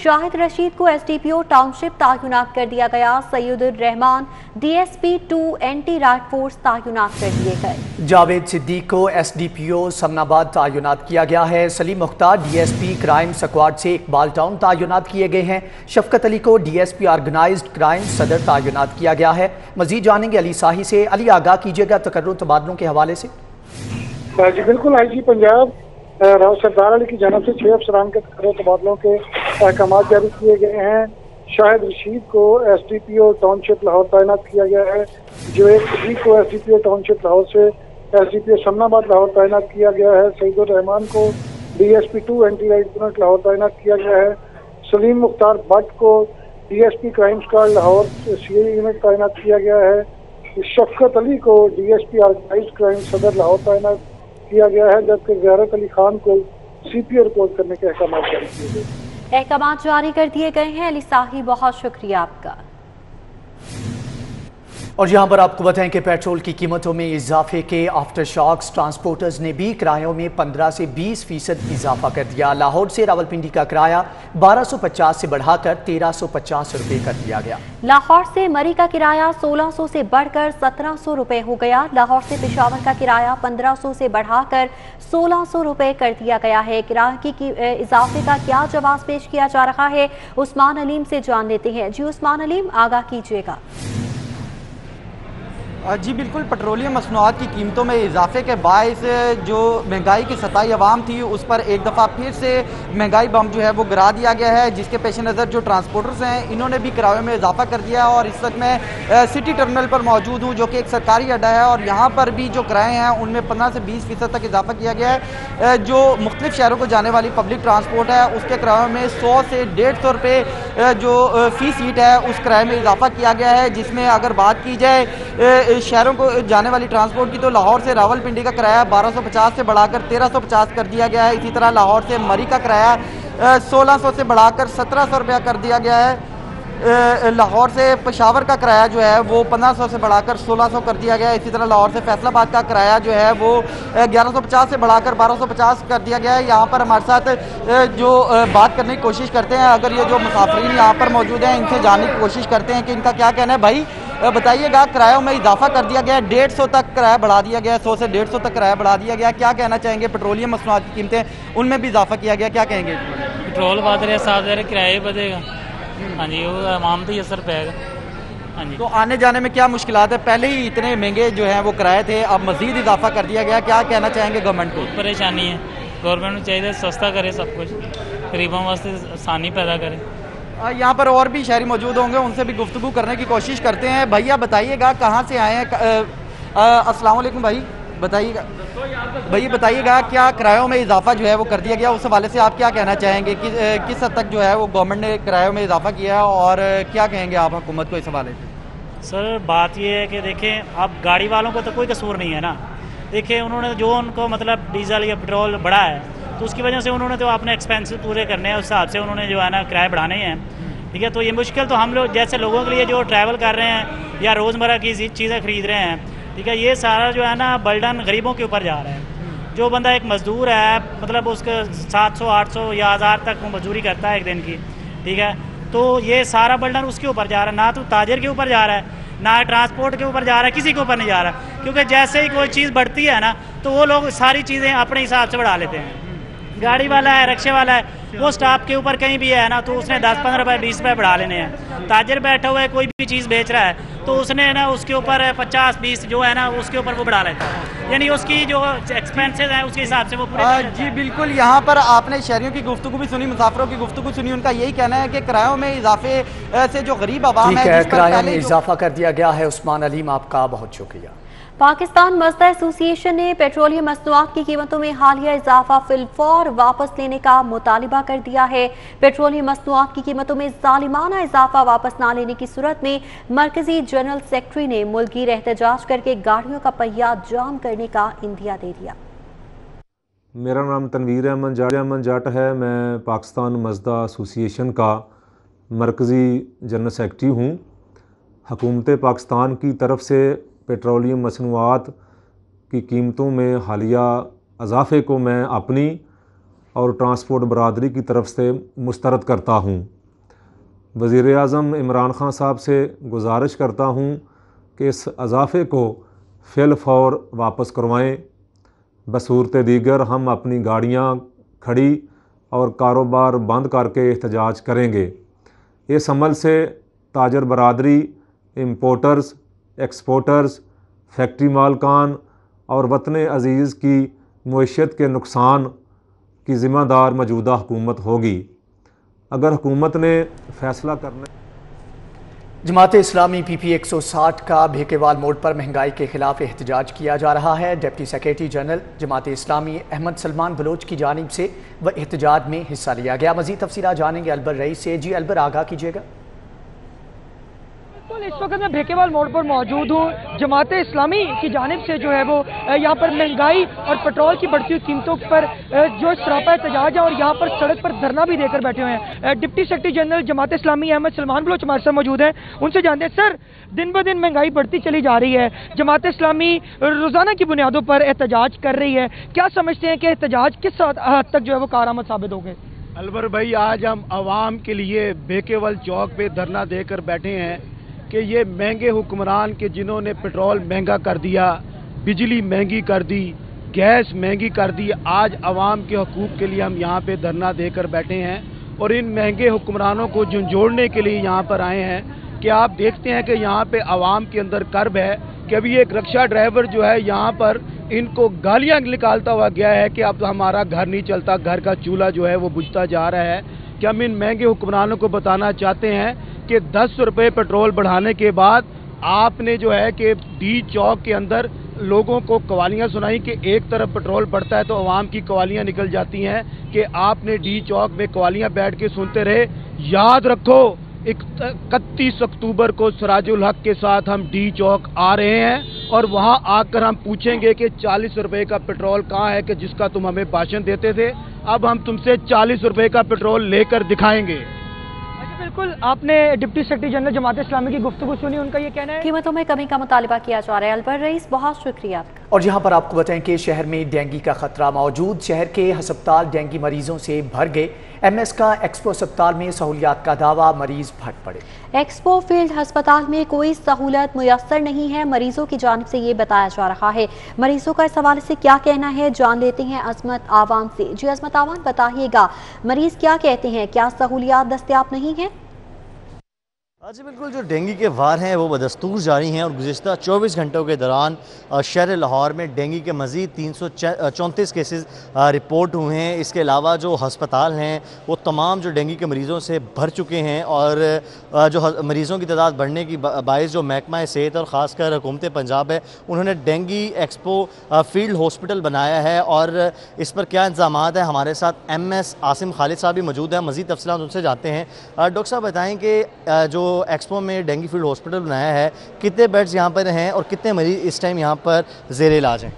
शाहिद रशीद को SDPO township तैनात कर दिया गया। Saiyadur Rahman DSP 2 anti riot force तैनात कर दिए गए। जावेद सिद्दीक को एसडीपीओ समनाबाद तैनात किया गया है। Salim Mukhtar DSP crime squad से इकबाल टाउन तैनात किए गए हैं। शफकत अली को डीएसपी ऑर्गेनाइज्ड क्राइम सदर तैनात किया गया है। मजीद जानेंगे अली साही से। अली, आगाह कीजिएगा तकर्रुर तबादलों के हवाले से। जी बिल्कुल, आईजी पंजाब राव सरदार अली की जानब से 6 अफसरान के तबादलों के अहकाम जारी किए गए हैं। शाहिद रशीद को एसडीपीओ टाउनशिप लाहौर तैनात किया गया है। जुवेद सिद्दीक को एसडीपीओ टाउनशिप लाहौर से एसडीपीओ समनाबाद लाहौर तैनात किया गया है। सैयदुर रहमान को DSP 2 anti right unit Lahore तैनात किया गया है। सलीम मुख्तार भट्ट को DSP crime squad Lahore CA unit तैनात किया गया है। शफकत अली को डीएसपी ऑर्गेनाइज्ड क्राइम सदर लाहौर तैनात किया गया है, जबकि ज़ियारत अली खान को सीपीओ रिपोर्ट करने के अहकाम जारी किए गए। अहकाम जारी कर दिए गए हैं। अली साही, बहुत शुक्रिया आपका। और यहाँ पर आपको बताएं कि पेट्रोल की कीमतों में इजाफे के आफ्टर शॉक्स ट्रांसपोर्टर्स ने भी किरायों में 15 से 20% इजाफा कर दिया। लाहौर से रावलपिंडी का किराया 1250 से बढ़ाकर 1350 रुपये कर दिया गया। लाहौर से मरी का किराया 1600 से बढ़कर 1700 रुपये हो गया। लाहौर से पेशावर का किराया 1500 से बढ़ाकर 1600 रुपये कर दिया गया है। किराए की इजाफे का क्या जवाब पेश किया जा रहा है, उस्मान अलीम से जान लेते हैं। जी उस्मान अलीम, आगाह कीजिएगा। जी बिल्कुल, पेट्रोलियम मसनूआत की कीमतों में इजाफे के बायस जो महंगाई की सताई अवाम थी उस पर एक दफ़ा फिर से महंगाई बम जो है वो गिरा दिया गया है, जिसके पेश नज़र जो ट्रांसपोर्टर्स हैं इन्होंने भी किरायों में इजाफा कर दिया है। और इस वक्त मैं सिटी टर्मिनल पर मौजूद हूँ, जो कि एक सरकारी अड्डा है, और यहाँ पर भी जो किराए हैं उनमें 15 से 20% तक इजाफा किया गया है। जो मुख्तलिफ शहरों को जाने वाली पब्लिक ट्रांसपोर्ट है उसके किरायों में 100 से 150 रुपये जो फ़ी सीट है उस किराए में इजाफा किया गया है। जिसमें अगर बात की जाए शहरों को जाने वाली ट्रांसपोर्ट की, तो लाहौर से रावलपिंडी का किराया 1250 से बढ़ाकर 1350 कर दिया गया है। इसी तरह लाहौर से मरी का किराया 1600 से बढ़ाकर 1700 रुपया कर दिया गया है। लाहौर से पेशावर का किराया जो है वो 1500 से बढ़ाकर 1600 कर दिया गया है। इसी तरह लाहौर से फैसलाबाद का किराया जो है वो 1150 से बढ़ाकर 1250 कर दिया गया है। यहाँ पर हमारे साथ जो बात करने की कोशिश करते हैं, अगर ये जो मुसाफिरीन यहाँ पर मौजूद हैं इनसे जानने की कोशिश करते हैं कि इनका क्या कहना है। भाई बताइएगा, किरायों में इजाफा कर दिया गया है, 150 तक किराया बढ़ा दिया गया है, 100 से 150 तक किराया बढ़ा दिया गया है, क्या कहना चाहेंगे? पेट्रोलियम मसनूआत की कीमतें उनमें भी इजाफा किया गया, क्या कहेंगे? पेट्रोल बढ़ रहा है, साथ दे रहे, किराया बढ़ेगा। हाँ जी, वो आवाम तो असर पाएगा। हाँ जी, तो आने जाने में क्या मुश्किलात है? पहले ही इतने महंगे जो हैं वो किराए थे, अब मजीद इजाफा कर दिया गया, क्या कहना चाहेंगे गवर्नमेंट को? परेशानी है, गवर्नमेंट को चाहिए सस्ता करे सब कुछ, गरीबों वास्ते आसानी पैदा करे। यहाँ पर और भी शहरी मौजूद होंगे, उनसे भी गुफ्तगू करने की कोशिश करते हैं। भैया बताइएगा, कहाँ से आए हैं? अस्सलाम वालेकुम भाई, बताइएगा। भैया बताइएगा, क्या किरायों में इजाफा जो है वो कर दिया गया, उस हवाले से आप क्या कहना चाहेंगे कि किस हद तक जो है वो गवर्नमेंट ने किरायों में इजाफा किया, और क्या कहेंगे आप हुकूमत को इस हवाले से? सर बात ये है कि देखें, अब गाड़ी वालों को तो कोई कसूर नहीं है ना। देखिए, उन्होंने जो उनको मतलब डीजल या पेट्रोल बढ़ा है तो उसकी वजह से उन्होंने तो अपने एक्सपेंसेस पूरे करने हैं, उस हिसाब से उन्होंने जो है ना किराए बढ़ाने हैं। ठीक है, तो ये मुश्किल तो हम लोग जैसे लोगों के लिए जो ट्रैवल कर रहे हैं या रोज़मर्रा की चीज़ें खरीद रहे हैं, ठीक है, ये सारा जो है ना बर्डन गरीबों के ऊपर जा रहा है। जो बंदा एक मज़दूर है, मतलब उसके 700 800 या 1000 तक वो मजदूरी करता है एक दिन की, ठीक है, तो ये सारा बर्डन उसके ऊपर जा रहा है, ना तो ताजर के ऊपर जा रहा है, ना ट्रांसपोर्ट के ऊपर जा रहा है, किसी के ऊपर नहीं जा रहा। क्योंकि जैसे ही कोई चीज़ बढ़ती है ना तो वो लोग सारी चीज़ें अपने हिसाब से बढ़ा लेते हैं। गाड़ी वाला है, रिक्शे वाला है, वो स्टाफ के ऊपर कहीं भी है ना तो उसने 10-15 रुपये 20 रुपये बढ़ा लेने हैं। ताजर बैठा हुआ है, कोई भी चीज़ बेच रहा है तो उसने ना उसके ऊपर 50-20 जो है ना उसके ऊपर वो बढ़ा लेता है, यानी उसकी जो एक्सपेंसेस हैं उसके हिसाब से वो पूरे जी बिल्कुल, यहाँ पर आपने शहरियों की गुफ्तगू भी सुनी, मुसाफिरों की गुफ्तगू सुनी। उनका यही कहना है कि किरायों में इजाफे से जो गरीब आवाम है, किरायों में इजाफा कर दिया गया है। उस्मान अलीम, आपका बहुत शुक्रिया। पाकिस्तान मजदा एसोसिएशन ने पेट्रोलियम मसनूआत की कीमतों में हालिया इजाफा फिलफौर वापस लेने का मुतालिबा कर दिया है। पेट्रोलियम मसनूआत की कीमतों में जालिमाना इजाफा वापस ना लेने की सूरत में मरकजी जनरल सेक्रेटरी ने मुल्की एहतजाज करके गाड़ियों का पहिया जाम करने का इंदिया दे दिया। मेरा नाम तनवीर अहमद जाट है। मैं पाकिस्तान मजदा एसोसिएशन का मरकज़ी जनरल सेक्रेटरी हूँ। हुकूमत पाकिस्तान की तरफ से पेट्रोलियम मसनूआत की कीमतों में हालिया इजाफ़े को मैं अपनी और ट्रांसपोर्ट बरादरी की तरफ से मुस्तरद करता हूँ। वज़ीर-ए-आज़म इमरान खान साहब से गुजारिश करता हूँ कि इस इजाफ़े को फ़िल-फौर वापस करवाएँ। बसूरत दीगर हम अपनी गाड़ियाँ खड़ी और कारोबार बंद करके एहतजाज करेंगे। इस अमल से ताजर बरादरी, इम्पोर्टर्स, एक्सपोर्टर्स, फैक्ट्री मालकान और वतन अज़ीज़ की मईशत के नुकसान की ज़िम्मेदार मौजूदा हुकूमत होगी। अगर हुकूमत ने फ़ैसला करना जमात इस्लामी PP 160 का भेकेवाल मोड़ पर महंगाई के खिलाफ एहतजाज किया जा रहा है। Deputy secretary general Jamaat Islami Ahmad Salman Bloch की जानिब से वह एहतजाज में हिस्सा लिया गया। मज़ीद तफसीलात जानेंगे अलबर रईस से। जी अलबर, आगाह कीजिएगा। इस वक्त मैं भेकेवाल मोड़ पर मौजूद हूँ। जमात इस्लामी की जानिब से जो है वो यहाँ पर महंगाई और पेट्रोल की बढ़ती हुई कीमतों पर जो सरापा एहतजाज है और यहाँ पर सड़क पर धरना भी देकर बैठे हुए हैं। Deputy secretary general Jamaat Islami Ahmad Salman Bloch हमारे साथ मौजूद हैं, उनसे जानते हैं सर, दिन ब दिन महंगाई बढ़ती चली जा रही है, जमात इस्लामी रोज़ाना की बुनियादों पर एहतजाज कर रही है, क्या समझते हैं कि एहतजाज किस हद तक जो है वो कारआमद साबित हो गए? अलवर भाई, आज हम आवाम के लिए भेकेवाल चौक पे धरना देकर बैठे हैं कि ये महंगे हुक्मरान के जिन्होंने पेट्रोल महंगा कर दिया, बिजली महंगी कर दी, गैस महंगी कर दी, आज आवाम के हकूक़ के लिए हम यहाँ पे धरना देकर बैठे हैं और इन महंगे हुक्मरानों को झंझोड़ने के लिए यहाँ पर आए हैं। कि आप देखते हैं कि यहाँ पे आवाम के अंदर कर्ब है कि अभी एक रिक्शा ड्राइवर जो है यहाँ पर इनको गालियाँ निकालता हुआ गया है कि अब हमारा घर नहीं चलता, घर का चूल्हा जो है वो बुझता जा रहा है। कि हम इन महंगे हुक्मरानों को बताना चाहते हैं कि 10 रुपये पेट्रोल बढ़ाने के बाद आपने जो है कि डी चौक के अंदर लोगों को कवालियाँ सुनाई कि एक तरफ पेट्रोल बढ़ता है तो अवाम की कवालियाँ निकल जाती हैं कि आपने डी चौक में कवालियाँ बैठ के सुनते रहे। याद रखो 31 अक्टूबर को सिराजुल हक के साथ हम डी चौक आ रहे हैं और वहाँ आकर हम पूछेंगे कि 40 रुपये का पेट्रोल कहाँ है कि जिसका तुम हमें भाषण देते थे। अब हम तुमसे 40 रुपये का पेट्रोल लेकर दिखाएंगे। बिल्कुल, आपने deputy secretary general Jamaat Islami की गुफ्तगू सुनी, उनका ये कहना है कीमतों में कमी का मुतालिबा किया जा रहा है। अलबर रईस, बहुत शुक्रिया आपका। और यहाँ पर आपको बताएं कि शहर में डेंगू का खतरा मौजूद। शहर के अस्पताल डेंगू मरीजों से भर गए। MS का एक्सपो अस्पताल में सहूलियात का दावा, मरीज भट पड़े। एक्सपो फील्ड अस्पताल में कोई सहूलत मुयस्सर नहीं है, मरीजों की जानिब से ये बताया जा रहा है। मरीजों का इस हवाले से क्या कहना है, जान लेते हैं अजमत आवाम से। जी अजमत आवाम, बताइएगा मरीज क्या कहते हैं, क्या सहूलियात दस्तयाब नहीं है? जी बिल्कुल, जो डेंगू के वार हैं वो बदस्तूर जारी हैं और गुज़िश्ता 24 घंटों के दौरान शहर लाहौर में डेंगू के मज़ीद 334 केसेस रिपोर्ट हुए हैं। इसके अलावा जो हस्पताल हैं वो तमाम जो डेंगू के मरीज़ों से भर चुके हैं और जो मरीज़ों की तादाद बढ़ने की बायस जो महकमा सेहत और ख़ासकर हुकूमत पंजाब है उन्होंने डेंगू एक्सपो फील्ड हॉस्पिटल बनाया है और इस पर क्या इंतजाम है, हमारे साथ MS आसिम खालिद साहब भी मौजूद हैं। मज़ीद तफसीलात उनसे जाते हैं। डॉक्टर साहब बताएँ कि जो एक्सपो में डेंगू फील्ड हॉस्पिटल बनाया है, कितने बेड्स यहाँ पर हैं और कितने मरीज इस टाइम यहाँ पर ज़ेरे इलाज हैं?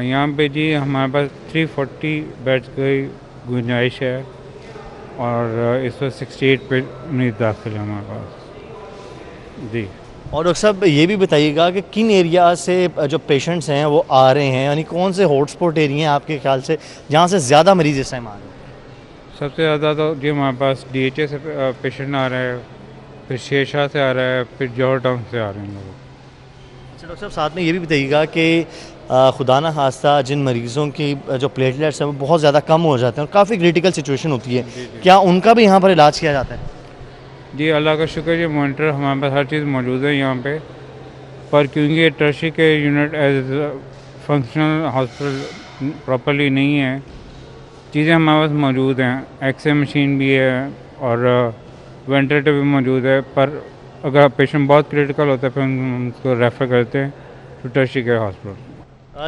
यहाँ पे जी हमारे पास 340 बेड्स की गुंजाइश है और इस वक्त 68 पे मरीज दाखिल है हमारे पास जी। और डॉक्टर साहब ये भी बताइएगा कि किन एरिया से जो पेशेंट्स हैं वो आ रहे हैं, यानी कौन से हॉटस्पॉट एरिया हैं आपके ख्याल से जहाँ से ज़्यादा मरीज इस टाइम आ रहे हैं? सबसे ज़्यादा तो जी हमारे पास DHA से पेशेंट आ रहे हैं, फिर शेरशाह से आ रहा है, फिर जौहर टाउन से आ रहे हैं लोग। अच्छा डॉक्टर साहब, साथ में ये भी बताइएगा कि खुदा न खास्ता जिन मरीज़ों की जो प्लेटलेट्स हैं वो बहुत ज़्यादा कम हो जाते हैं और काफ़ी क्रिटिकल सिचुएशन होती है, क्या उनका भी यहाँ पर इलाज किया जाता है? जी अल्लाह का शुक्र, ये मॉनिटर हमारे पास हर चीज़ मौजूद है यहाँ पे, पर क्योंकि टर्शी के unit as functional hospital properly नहीं है, चीज़ें हमारे पास मौजूद हैं। एक्सरे मशीन भी है और वेंटिलेटर भी मौजूद है, पर अगर पेशेंट बहुत क्रिटिकल होता है फिर हम उसको रेफ़र करते हैं टू टर्शी केयर हॉस्पिटल।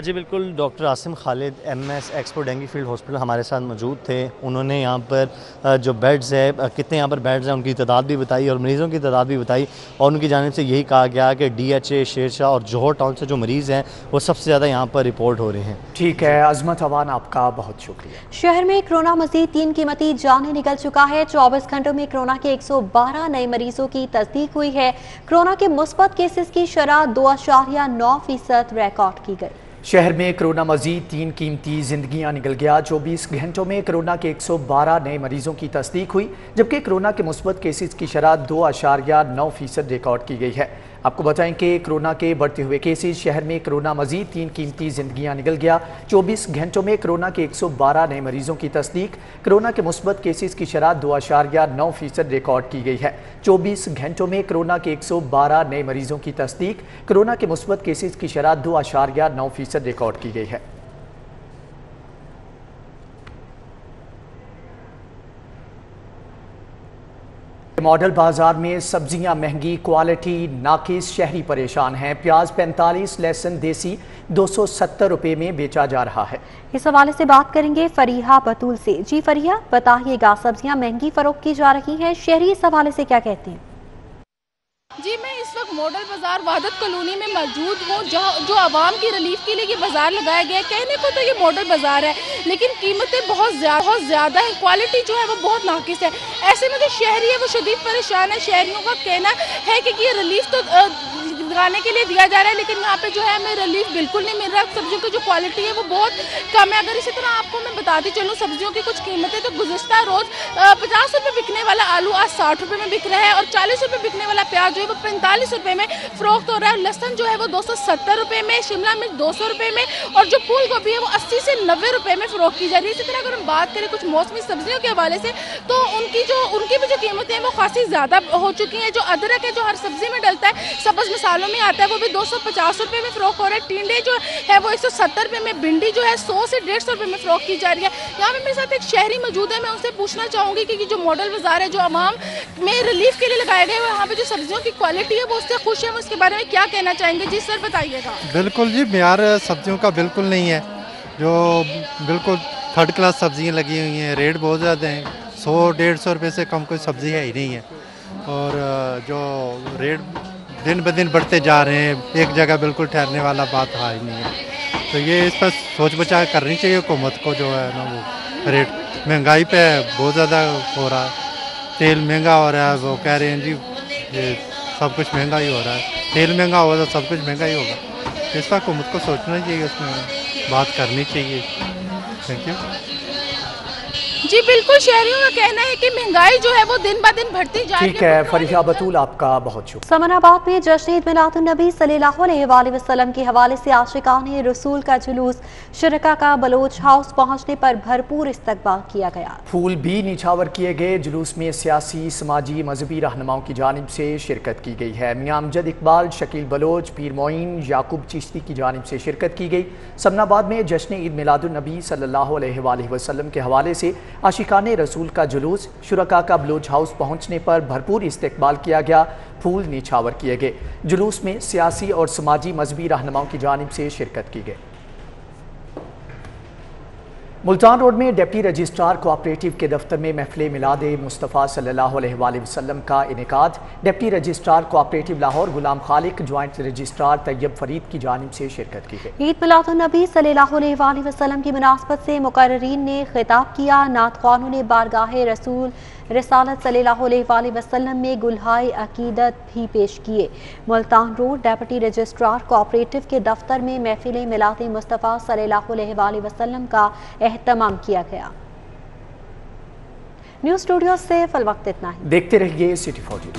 जी बिल्कुल, doctor Asim Khalid MS expo dengue field hospital हमारे साथ मौजूद थे। उन्होंने यहाँ पर जो बेड्स है, कितने यहाँ पर बेड्स हैं उनकी तादाद भी बताई और मरीज़ों की तादाद भी बताई और उनकी जानिब से यही कहा गया कि DHA, शेरशाह और जौहर टाउन से जो मरीज़ हैं वो सबसे ज़्यादा यहाँ पर रिपोर्ट हो रहे हैं। ठीक है अजमत अवान, आपका बहुत शुक्रिया। शहर में कोरोना मजीद 3 कीमती जानें निकल चुका है। 24 घंटों में कोरोना के 112 नए मरीजों की तस्दीक हुई है। कोरोना के मुस्बत केसेस की शरह 2.9% रिकॉर्ड की गई। शहर में कोरोना मजीद 3 कीमती जिंदगियां निकल गया। 24 घंटों में कोरोना के 112 नए मरीजों की तस्दीक हुई, जबकि कोरोना के मुस्बत केसेस की शरह 2.9% रिकॉर्ड की गई है। आपको बताएं कि कोरोना के बढ़ते हुए केसेस शहर में कोरोना मजीद 3 कीमती जिंदगियां निकल गया। 24 घंटों में कोरोना के 112 नए मरीजों की तस्दीक, कोरोना के मुस्बत केसेस की शरह 2.9% रिकॉर्ड की गई है। 24 घंटों में कोरोना के 112 नए मरीजों की तस्दीक, कोरोना के मुस्बत केसेस की शरह 2.9% रिकॉर्ड की गई है। मॉडल बाजार में सब्जियां महंगी, क्वालिटी नाकिस, शहरी परेशान हैं। प्याज 45, लहसुन देसी 270 रुपए में बेचा जा रहा है। इस हवाले से बात करेंगे फरीहा बतूल से। जी फरीहा, बताइएगा, सब्जियां महंगी फरोख्त की जा रही हैं, शहरी इस हवाले से क्या कहते हैं? जी, मैं इस वक्त मॉडल बाजार वहादत कॉलोनी में मौजूद हूँ, जहाँ जो आवाम की रिलीफ के लिए ये बाजार लगाया गया है। कहने को तो ये मॉडल बाजार है, लेकिन कीमतें बहुत ज़्यादा हैं, क्वालिटी जो है वो बहुत नाकिस है। ऐसे में जो शहरी है वो शदीद परेशान है। शहरियों का कहना है कि ये रिलीफ तो लगाने के लिए दिया जा रहा है, लेकिन यहाँ पे जो है हमें रिलीफ बिल्कुल नहीं मिल रहा। सब्जियों की जो क्वालिटी है वो बहुत कम है। अगर इसी तरह आपको मैं बताती चलूँ सब्जियों की कुछ कीमतें, तो गुज़िश्ता रोज़ 50 रुपये बिकने वाला आलू आज 60 रुपये में बिक रहा है, और 40 रुपये बिकने वाला प्याज जो है वो 45 रुपये में फ़रोख्त हो रहा है। लहसुन जो है वो 270 रुपये में, शिमला मिर्च 200 रुपये में, और जो फूल गोभी है वो 80 से 90 रुपये में फ़रोख्त की जा रही है। इसी तरह अगर हम बात करें कुछ मौसमी सब्जियों के हवाले से, तो उनकी भी जो कीमतें हैं वो खासी ज़्यादा हो चुकी हैं। जो अदरक है जो हर सब्जी में डलता है, सब्ज़ मिसालों में आता है, वो भी 250 रुपये में फ़रोख्त हो रहा है। टिंडे जो है वो 170 रुपये में, भिंडी जो है 100 से 150 रुपये में फ़रोख्त की जा रही है। यहाँ पे मेरे साथ एक शहरी मौजूद है, मैं उनसे पूछना चाहूँगी कि जो मॉडल बाजार है जो आवाम में रिलीफ के लिए लगाए गए हैं, यहाँ पे जो सब्जियों की क्वालिटी है वो उससे खुश है, उसके बारे में क्या कहना चाहेंगे? जी सर, बताइएगा। बिल्कुल जी, म्यार सब्जियों का बिल्कुल नहीं है। जो बिल्कुल थर्ड क्लास सब्जियाँ लगी हुई हैं, रेट बहुत ज़्यादा हैं। 100-150 रुपये से कम कोई सब्ज़ी है ही नहीं है, और जो रेट दिन ब दिन बढ़ते जा रहे हैं, एक जगह बिल्कुल ठहरने वाला बात है ही नहीं है। तो ये इस पर सोच बचा करनी चाहिए हुकूमत को। जो है ना वो रेट महंगाई पे बहुत ज़्यादा हो रहा है, तेल महंगा हो रहा है, वो कह रहे हैं जी ये सब कुछ महंगा ही हो रहा है। तेल महंगा होगा तो सब कुछ महंगा ही होगा। इस पर हुकूमत को सोचना चाहिए, उसमें बात करनी चाहिए। Thank you. जी बिल्कुल, शहरियों का कहना है कि महंगाई जो है वो दिन ब दिन बढ़ती जा रही है। ठीक है फरीहा बतूल, आपका बहुत शुक्रिया। समनाबाद में जश्न ईद मिलादुन्नबी सल्लल्लाहु अलैहि वसल्लम के हवाले से आशिकाने रसूल का जुलूस शुरका का बलोच हाउस पहुंचने पर भरपूर इस्तकबाल किया गया। फूल भी निछावर किए गए। जुलूस में सियासी, समाजी, मजहबी रहनुमाओं की जानिब से शिरकत की गई है। मियां अमजद इकबाल, शकील बलोच, पीर मोइन, याकूब चिश्ती की जानिब से शिरकत की गई। समनाबाद में जश्न ईद मिलादुन्नबी सल्लल्लाहु अलैहि वसल्लम के हवाले से आशिकाने रसूल का जुलूस शुरका का बलोच हाउस पहुंचने पर भरपूर इस्तकबाल किया गया। फूल निछावर किए गए। जुलूस में सियासी और समाजी मजहबी रहनुमाओं की जानिब से शिरकत की गई। मुल्तान रोड में डिप्टी रजिस्ट्रार कोऑपरेटिव के दफ्तर में महफिल मिलाद मुस्तफ़ा सल्लल्लाहु अलैहि वसल्लम का इनेकाद। डिप्टी रजिस्ट्रार कोऑपरेटिव लाहौर गुलाम खालिक, ज्वाइंट रजिस्ट्रार तैयब फरीद की जानिब से शिरकत की गई। ईद मिलादुन्नबी सल्लल्लाहु अलैहि वसल्लम की मुनासबत से मुकर्ररीन ने खिताब किया। नात ख्वानों ने बारगाह रसूल रिसालत सल्लल्लाहु अलैहि वसल्लम में गुलहाए अकीदत भी पेश किए। Multan road deputy registrar cooperative के दफ्तर में महफिल मिलाद मुस्तफ़ा सल्लल्लाहु अलैहि वसल्लम का एहतमाम किया गया। न्यूज़ स्टूडियो से फिल वक्त इतना ही। देखते रहिए सिटी 4G।